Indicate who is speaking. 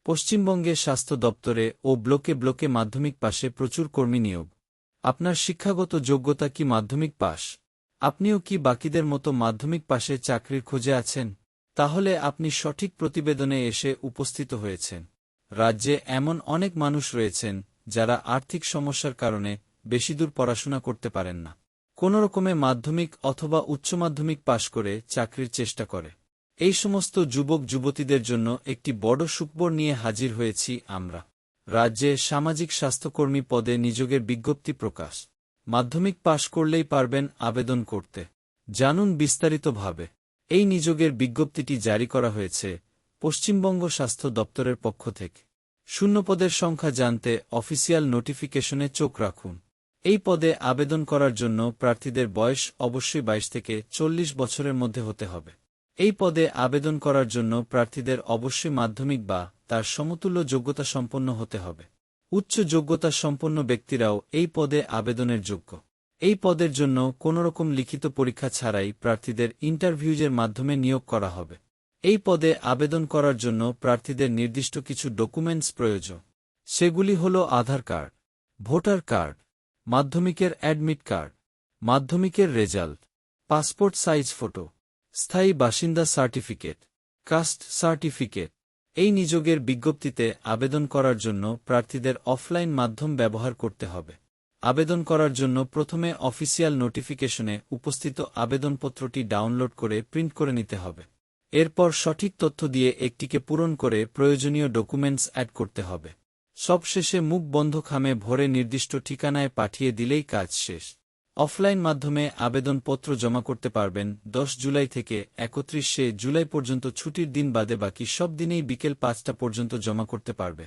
Speaker 1: পশ্চিমবঙ্গে স্বাস্থ্য দপ্তরে ও ব্লকে ব্লকে মাধ্যমিক পাশে প্রচুর কর্মী নিয়োগ। আপনার শিক্ষাগত যোগ্যতা কি মাধ্যমিক পাশ? আপনিও কি বাকিদের মতো মাধ্যমিক পাশে চাকরির খোঁজে আছেন? তাহলে আপনি সঠিক প্রতিবেদনে এসে উপস্থিত হয়েছেন। রাজ্যে এমন অনেক মানুষ রয়েছেন যারা আর্থিক সমস্যার কারণে বেশিদূর পড়াশোনা করতে পারেন না। কোনোরকমে মাধ্যমিক অথবা উচ্চ মাধ্যমিক পাশ করে চাকরির চেষ্টা করে। এই সমস্ত যুবক যুবতীদের জন্য একটি বড় সুখবর নিয়ে হাজির হয়েছি আমরা। রাজ্যে সামাজিক স্বাস্থ্যকর্মী পদে নিয়োগের বিজ্ঞপ্তি প্রকাশ। মাধ্যমিক পাশ করলেই পারবেন আবেদন করতে। জানুন বিস্তারিতভাবে। এই নিয়োগের বিজ্ঞপ্তিটি জারি করা হয়েছে পশ্চিমবঙ্গ স্বাস্থ্য দপ্তরের পক্ষ থেকে। শূন্যপদের সংখ্যা জানতে অফিসিয়াল নোটিফিকেশনে চোখ রাখুন। এই পদে আবেদন করার জন্য প্রার্থীদের বয়স অবশ্যই 22 থেকে 40 বছরের মধ্যে হতে হবে। এই পদে আবেদন করার জন্য প্রার্থীদের অবশ্যই মাধ্যমিক বা তার সমতুল্য যোগ্যতা সম্পন্ন হতে হবে। উচ্চ যোগ্যতা সম্পন্ন ব্যক্তিরাও এই পদে আবেদনের যোগ্য। এই পদের জন্য কোনোরকম লিখিত পরীক্ষা ছাড়াই প্রার্থীদের ইন্টারভিউজের মাধ্যমে নিয়োগ করা হবে। এই পদে আবেদন করার জন্য প্রার্থীদের নির্দিষ্ট কিছু ডকুমেন্টস প্রয়োজন। সেগুলি হল আধার কার্ড, ভোটার কার্ড, মাধ্যমিকের অ্যাডমিট কার্ড, মাধ্যমিকের রেজাল্ট, পাসপোর্ট সাইজ ফটো, স্থায়ী বাসিন্দা সার্টিফিকেট, কাস্ট সার্টিফিকেট। এই নিয়োগের বিজ্ঞপ্তিতে আবেদন করার জন্য প্রার্থীদের অফলাইন মাধ্যম ব্যবহার করতে হবে। আবেদন করার জন্য প্রথমে অফিসিয়াল নোটিফিকেশনে উপস্থিত আবেদনপত্রটি ডাউনলোড করে প্রিন্ট করে নিতে হবে। এরপর সঠিক তথ্য দিয়ে একটিকে পূরণ করে প্রয়োজনীয় ডকুমেন্টস অ্যাড করতে হবে। সবশেষে মুখ বন্ধ খামে ভরে নির্দিষ্ট ঠিকানায় পাঠিয়ে দিলেই কাজ শেষ। অফলাইন মাধ্যমে আবেদনপত্র জমা করতে পারবেন 10 জুলাই থেকে 31শে জুলাই পর্যন্ত। ছুটির দিন বাদে বাকি সব দিনেই বিকেল 5টা পর্যন্ত জমা করতে পারবে।